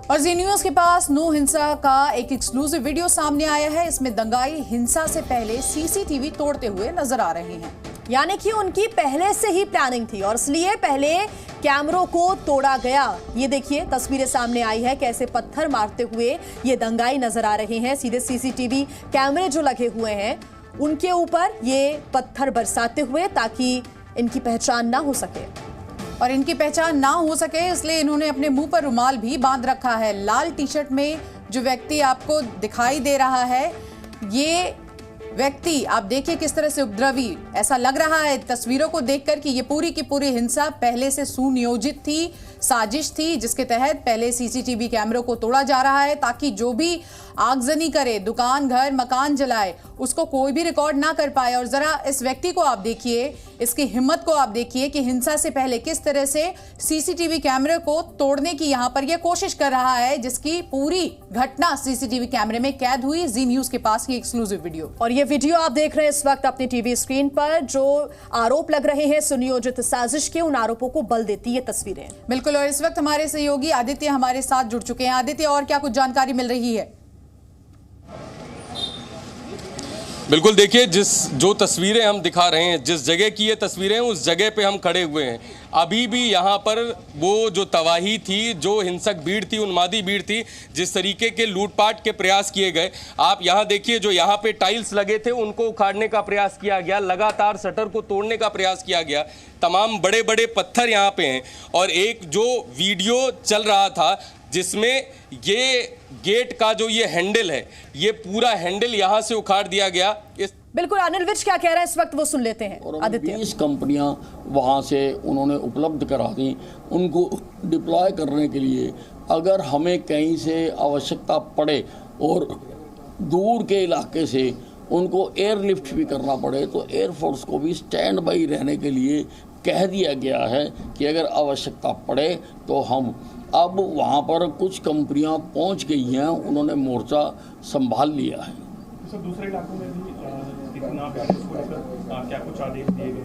और जी न्यूज के पास नो हिंसा का एक एक्सक्लूसिव वीडियो सामने आया है। इसमें दंगाई हिंसा से पहले सीसीटीवी तोड़ते हुए नजर आ रहे हैं। यानी कि उनकी पहले से ही प्लानिंग थी और इसलिए पहले कैमरों को तोड़ा गया। ये देखिए तस्वीरें सामने आई है, कैसे पत्थर मारते हुए ये दंगाई नजर आ रहे हैं। सीधे सीसीटीवी कैमरे जो लगे हुए हैं उनके ऊपर ये पत्थर बरसाते हुए, ताकि इनकी पहचान ना हो सके। और इनकी पहचान ना हो सके इसलिए इन्होंने अपने मुंह पर रुमाल भी बांध रखा है। लाल टी शर्ट में जो व्यक्ति आपको दिखाई दे रहा है, ये व्यक्ति आप देखिए किस तरह से उपद्रवी, ऐसा लग रहा है तस्वीरों को देखकर कि ये पूरी की पूरी हिंसा पहले से सुनियोजित थी, साजिश थी, जिसके तहत पहले सीसीटीवी कैमरों को तोड़ा जा रहा है ताकि जो भी आगजनी करे, दुकान, घर, मकान जलाए, उसको कोई भी रिकॉर्ड ना कर पाए। और जरा इस व्यक्ति को आप देखिए, इसकी हिम्मत को आप देखिए कि हिंसा से पहले किस तरह से सीसीटीवी कैमरे को तोड़ने की यहाँ पर यह कोशिश कर रहा है, जिसकी पूरी घटना सीसीटीवी कैमरे में कैद हुई। जी न्यूज के पास ये एक्सक्लूसिव वीडियो। और ये वीडियो आप देख रहे हैं इस वक्त अपनी टीवी स्क्रीन पर। जो आरोप लग रहे हैं सुनियोजित साजिश के, उन आरोपों को बल देती ये तस्वीरें। बिल्कुल, और इस वक्त हमारे सहयोगी आदित्य हमारे साथ जुड़ चुके हैं। आदित्य, और क्या कुछ जानकारी मिल रही है? बिल्कुल, देखिए जो तस्वीरें हम दिखा रहे हैं, जिस जगह की ये तस्वीरें हैं उस जगह पे हम खड़े हुए हैं। अभी भी यहाँ पर वो जो तबाही थी, जो हिंसक भीड़ थी, उन्मादी भीड़ थी, जिस तरीके के लूटपाट के प्रयास किए गए, आप यहाँ देखिए जो यहाँ पे टाइल्स लगे थे उनको उखाड़ने का प्रयास किया गया, लगातार शटर को तोड़ने का प्रयास किया गया, तमाम बड़े बड़े पत्थर यहाँ पे हैं। और एक जो वीडियो चल रहा था जिसमें ये गेट का जो ये हैंडल है, ये पूरा हैंडल यहाँ से उखाड़ दिया गया। इस बिल्कुल, अनिल विज क्या कह रहे हैं इस वक्त वो सुन लेते हैं। आदित्य, 20 कंपनियां वहां से उन्होंने उपलब्ध करा दी उनको डिप्लॉय करने के लिए। अगर हमें कहीं से आवश्यकता पड़े और दूर के इलाके से उनको एयरलिफ्ट भी करना पड़े तो एयरफोर्स को भी स्टैंड बाई रहने के लिए कह दिया गया है कि अगर आवश्यकता पड़े तो हम। अब वहाँ पर कुछ कंपनियां पहुँच गई हैं, उन्होंने मोर्चा संभाल लिया है। सर, दूसरे इलाकों में भी क्या कुछ आदेश दिए गए?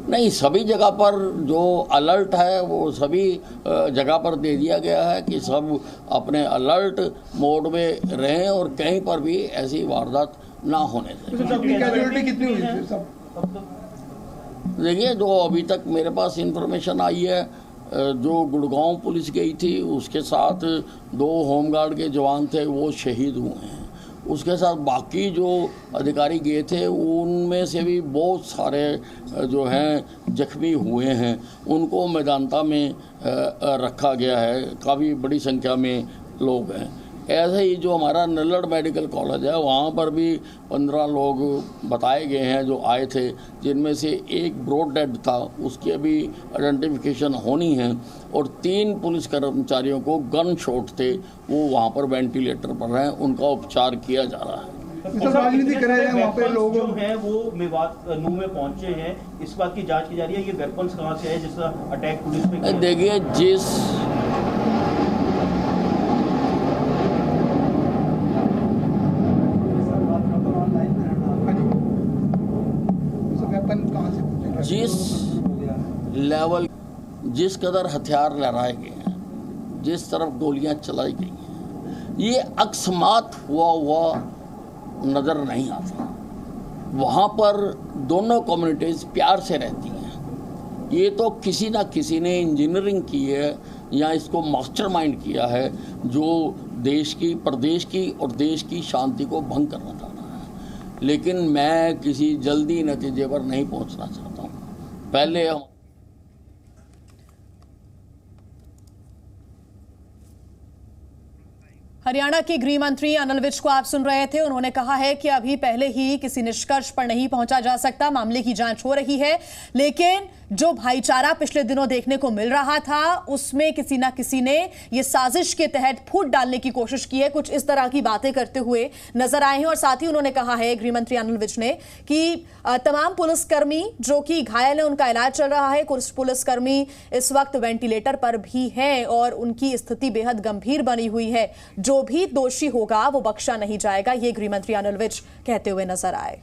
नहीं, सभी जगह पर जो अलर्ट है वो सभी जगह पर दे दिया गया है कि सब अपने अलर्ट मोड में रहें और कहीं पर भी ऐसी वारदात ना होने दें। कितनी हुई थी सब? देखिए, जो अभी तक मेरे पास इंफॉर्मेशन आई है, जो गुड़गांव पुलिस गई थी उसके साथ 2 होमगार्ड के जवान थे, वो शहीद हुए हैं। उसके साथ बाकी जो अधिकारी गए थे उनमें से भी बहुत सारे जो हैं जख्मी हुए हैं, उनको मैदानता में रखा गया है। काफ़ी बड़ी संख्या में लोग हैं। ऐसे ही जो हमारा नल्लड़ मेडिकल कॉलेज है वहाँ पर भी 15 लोग बताए गए हैं जो आए थे, जिनमें से एक ब्रॉड डेड था, उसकी अभी आइडेंटिफिकेशन होनी है। और 3 पुलिस कर्मचारियों को गन शॉट थे, वो वहाँ पर वेंटिलेटर पर हैं, उनका उपचार किया जा रहा है। राजनीति कर रहे हैं वहाँ पे लोग जो हैं वो मेवात नू में पहुँचे हैं, इस बात की जाँच की जा रही है ये वेपन्स कहाँ से है जिसका अटैक पुलिस पे? देखिए, जिस लेवल, जिस कदर हथियार लहराए गए हैं, जिस तरफ गोलियां चलाई गई हैं, ये अकस्मात हुआ नज़र नहीं आता। वहाँ पर दोनों कम्युनिटीज़ प्यार से रहती हैं। ये तो किसी ना किसी ने इंजीनियरिंग की है या इसको मास्टरमाइंड किया है, जो देश की, प्रदेश की और देश की शांति को भंग करना चाहता है। लेकिन मैं किसी जल्दी नतीजे पर नहीं पहुँचना चाहता हूँ। पहले हम हरियाणा के गृह मंत्री अनिल विज को आप सुन रहे थे। उन्होंने कहा है कि अभी पहले ही किसी निष्कर्ष पर नहीं पहुंचा जा सकता, मामले की जांच हो रही है, लेकिन जो भाईचारा पिछले दिनों देखने को मिल रहा था उसमें किसी ना किसी ने ये साजिश के तहत फूट डालने की कोशिश की है। कुछ इस तरह की बातें करते हुए नजर आए हैं। और साथ ही उन्होंने कहा है गृह मंत्री अनिल विज ने कि तमाम पुलिसकर्मी जो कि घायल हैं उनका इलाज चल रहा है। कुछ पुलिसकर्मी इस वक्त वेंटिलेटर पर भी हैं और उनकी स्थिति बेहद गंभीर बनी हुई है। जो भी दोषी होगा वो बख्शा नहीं जाएगा, ये गृह मंत्री अनिल विज कहते हुए नजर आए।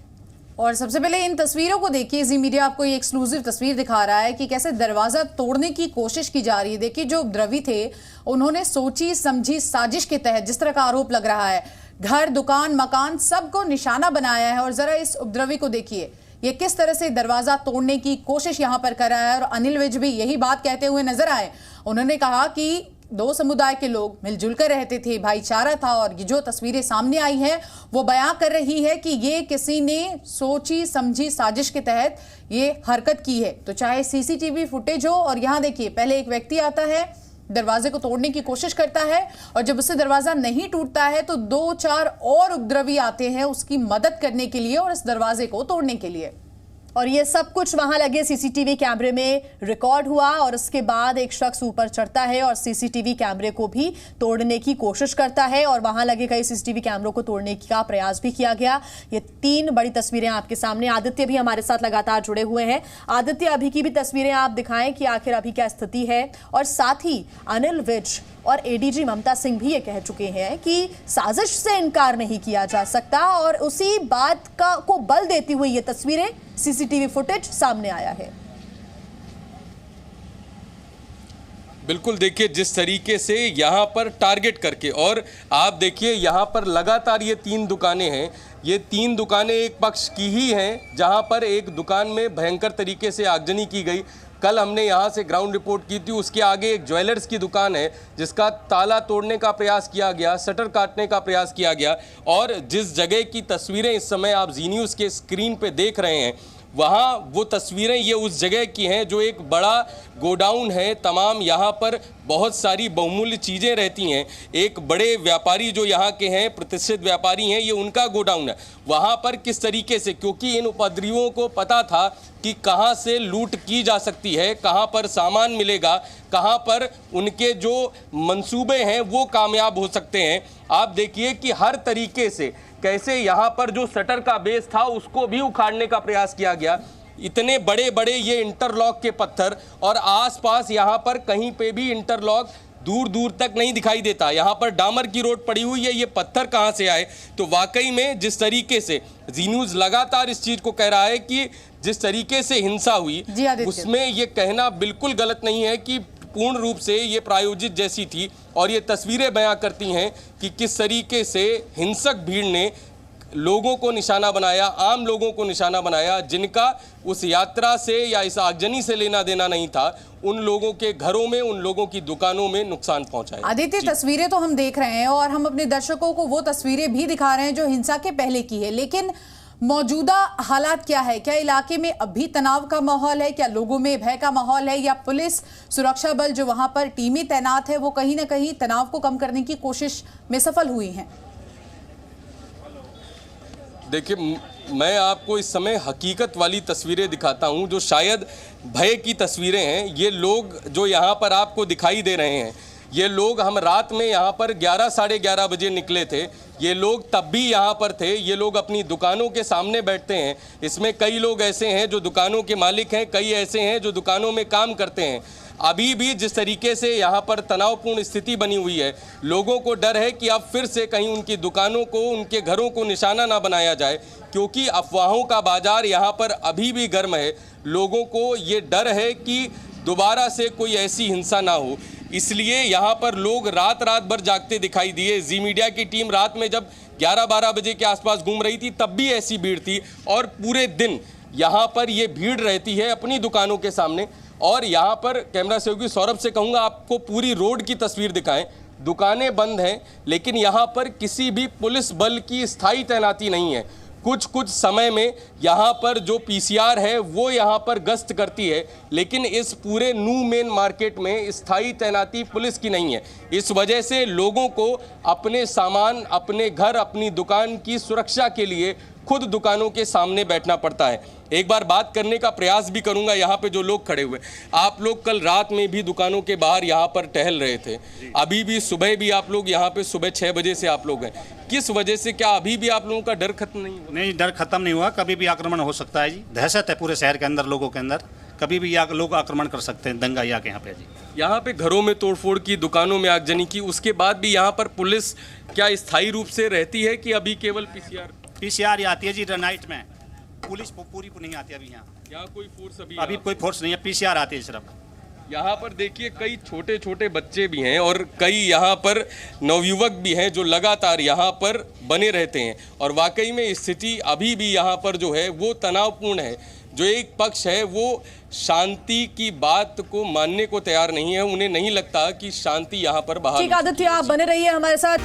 और सबसे पहले इन तस्वीरों को देखिए, जी मीडिया आपको ये एक्सक्लूसिव तस्वीर दिखा रहा है कि कैसे दरवाजा तोड़ने की कोशिश की जा रही है। देखिए जो उपद्रवी थे उन्होंने सोची समझी साजिश के तहत, जिस तरह का आरोप लग रहा है, घर दुकान मकान सबको निशाना बनाया है। और जरा इस उपद्रवी को देखिए, ये किस तरह से दरवाजा तोड़ने की कोशिश यहां पर कर रहा है। और अनिल विज भी यही बात कहते हुए नजर आए। उन्होंने कहा कि दो समुदाय के लोग मिलजुल कर रहते थे, भाईचारा था। और ये जो तस्वीरें सामने आई हैं वो बयां कर रही है कि ये किसी ने सोची समझी साजिश के तहत ये हरकत की है। तो चाहे सीसीटीवी फुटेज हो, और यहां देखिए पहले एक व्यक्ति आता है, दरवाजे को तोड़ने की कोशिश करता है, और जब उससे दरवाजा नहीं टूटता है तो 2-4 और उपद्रवी आते हैं उसकी मदद करने के लिए और इस दरवाजे को तोड़ने के लिए। और ये सब कुछ वहां लगे सीसीटीवी कैमरे में रिकॉर्ड हुआ। और उसके बाद एक शख्स ऊपर चढ़ता है और सीसीटीवी कैमरे को भी तोड़ने की कोशिश करता है। और वहां लगे कई सीसीटीवी कैमरों को तोड़ने का प्रयास भी किया गया। ये 3 बड़ी तस्वीरें आपके सामने। आदित्य भी हमारे साथ लगातार जुड़े हुए हैं। आदित्य, अभी की भी तस्वीरें आप दिखाएं कि आखिर अभी क्या स्थिति है। और साथ ही अनिल विज और एडीजी ममता सिंह भी ये कह चुके हैं कि साजिश से इनकार नहीं किया जा सकता। और उसी बात को बल देती हुई ये तस्वीरें, सीसीटीवी फुटेज सामने आया है। बिल्कुल, देखिए जिस तरीके से यहाँ पर टारगेट करके, और आप देखिए यहाँ पर लगातार ये 3 दुकानें हैं। ये 3 दुकानें एक पक्ष की ही हैं जहाँ पर एक दुकान में भयंकर तरीके से आगजनी की गई। कल हमने यहाँ से ग्राउंड रिपोर्ट की थी। उसके आगे एक ज्वेलर्स की दुकान है जिसका ताला तोड़ने का प्रयास किया गया, शटर काटने का प्रयास किया गया। और जिस जगह की तस्वीरें इस समय आप जी न्यूज़ के स्क्रीन पे देख रहे हैं, वहाँ वो तस्वीरें ये उस जगह की हैं जो एक बड़ा गोडाउन है। तमाम यहाँ पर बहुत सारी बहुमूल्य चीज़ें रहती हैं। एक बड़े व्यापारी जो यहाँ के हैं, प्रतिष्ठित व्यापारी हैं, ये उनका गोडाउन है। वहाँ पर किस तरीके से, क्योंकि इन उपद्रवियों को पता था कि कहाँ से लूट की जा सकती है, कहाँ पर सामान मिलेगा, कहाँ पर उनके जो मंसूबे हैं वो कामयाब हो सकते हैं। आप देखिए कि हर तरीके से कैसे यहाँ पर जो शटर का बेस था उसको भी उखाड़ने का प्रयास किया गया। इतने बड़े बड़े ये इंटरलॉक के पत्थर, और आसपास यहाँ पर कहीं पे भी इंटरलॉक दूर दूर तक नहीं दिखाई देता। यहाँ पर डामर की रोड पड़ी हुई है, ये पत्थर कहाँ से आए। तो वाकई में जिस तरीके से जी न्यूज़ लगातार इस चीज़ को कह रहा है कि जिस तरीके से हिंसा हुई उसमें ये कहना बिल्कुल गलत नहीं है कि पूर्ण रूप से ये प्रायोजित जैसी थी। और ये तस्वीरें बयां करती हैं कि किस तरीके से हिंसक भीड़ ने लोगों को निशाना बनाया, आम लोगों को निशाना बनाया, जिनका उस यात्रा से या इस आगजनी से लेना देना नहीं था। उन लोगों के घरों में, उन लोगों की दुकानों में नुकसान पहुंचाया। आदित्य, तस्वीरें तो हम देख रहे हैं और हम अपने दर्शकों को वो तस्वीरें भी दिखा रहे हैं जो हिंसा के पहले की है, लेकिन मौजूदा हालात क्या है? क्या इलाके में अभी तनाव का माहौल है? क्या लोगों में भय का माहौल है? या पुलिस सुरक्षा बल जो वहां पर टीमें तैनात है वो कहीं ना कहीं तनाव को कम करने की कोशिश में सफल हुई हैं? देखिए, मैं आपको इस समय हकीकत वाली तस्वीरें दिखाता हूं जो शायद भय की तस्वीरें हैं। ये लोग जो यहाँ पर आपको दिखाई दे रहे हैं, ये लोग, हम रात में यहाँ पर 11 साढ़े 11 बजे निकले थे। ये लोग तब भी यहाँ पर थे। ये लोग अपनी दुकानों के सामने बैठते हैं। इसमें कई लोग ऐसे हैं जो दुकानों के मालिक हैं, कई ऐसे हैं जो दुकानों में काम करते हैं। अभी भी जिस तरीके से यहाँ पर तनावपूर्ण स्थिति बनी हुई है, लोगों को डर है कि अब फिर से कहीं उनकी दुकानों को, उनके घरों को निशाना ना बनाया जाए, क्योंकि अफवाहों का बाजार यहाँ पर अभी भी गर्म है। लोगों को ये डर है कि दोबारा से कोई ऐसी हिंसा ना हो, इसलिए यहाँ पर लोग रात भर जागते दिखाई दिए। जी मीडिया की टीम रात में जब 11-12 बजे के आसपास घूम रही थी तब भी ऐसी भीड़ थी, और पूरे दिन यहाँ पर ये भीड़ रहती है अपनी दुकानों के सामने। और यहाँ पर कैमरा सहयोगी सौरभ से कहूँगा आपको पूरी रोड की तस्वीर दिखाएं। दुकानें बंद हैं, लेकिन यहाँ पर किसी भी पुलिस बल की स्थायी तैनाती नहीं है। कुछ समय में यहाँ पर जो पीसीआर है वो यहाँ पर गश्त करती है, लेकिन इस पूरे न्यू मेन मार्केट में स्थायी तैनाती पुलिस की नहीं है। इस वजह से लोगों को अपने सामान, अपने घर, अपनी दुकान की सुरक्षा के लिए खुद दुकानों के सामने बैठना पड़ता है। एक बार बात करने का प्रयास भी करूंगा यहाँ पे जो लोग खड़े हुए। आप लोग कल रात में भी दुकानों के बाहर यहाँ पर टहल रहे थे, अभी भी सुबह भी आप लोग यहाँ पे सुबह 6 बजे से आप लोग हैं। किस वजह से, क्या अभी भी आप लोगों का डर खत्म नहीं हुआ? नहीं, डर खत्म नहीं हुआ। कभी भी आक्रमण हो सकता है जी। दहशत है पूरे शहर के अंदर, लोगों के अंदर। कभी भी लोग आक्रमण कर सकते हैं, दंगा यहाँ के यहाँ पे जी। यहाँ पे घरों में तोड़फोड़ की, दुकानों में आगजनी की, उसके बाद भी यहाँ पर पुलिस क्या स्थायी रूप से रहती है कि अभी केवल पीसीआर आती है जी नाइट में? पुलिस पूरी नहीं आती अभी यहाँ। यहाँ कोई फोर्स अभी कोई फोर्स नहीं है, पीसीआर आती है सिर्फ। यहाँ पर देखिए कई छोटे छोटे बच्चे भी हैं और कई यहाँ पर नवयुवक भी हैं जो लगातार यहाँ पर बने रहते हैं और वाकई में स्थिति अभी भी यहाँ पर जो है वो तनावपूर्ण है। जो एक पक्ष है वो शांति की बात को मानने को तैयार नहीं है, उन्हें नहीं लगता कि शांति यहाँ पर बहाल। ठीक आदित्य, आप बने रहिए हमारे साथ।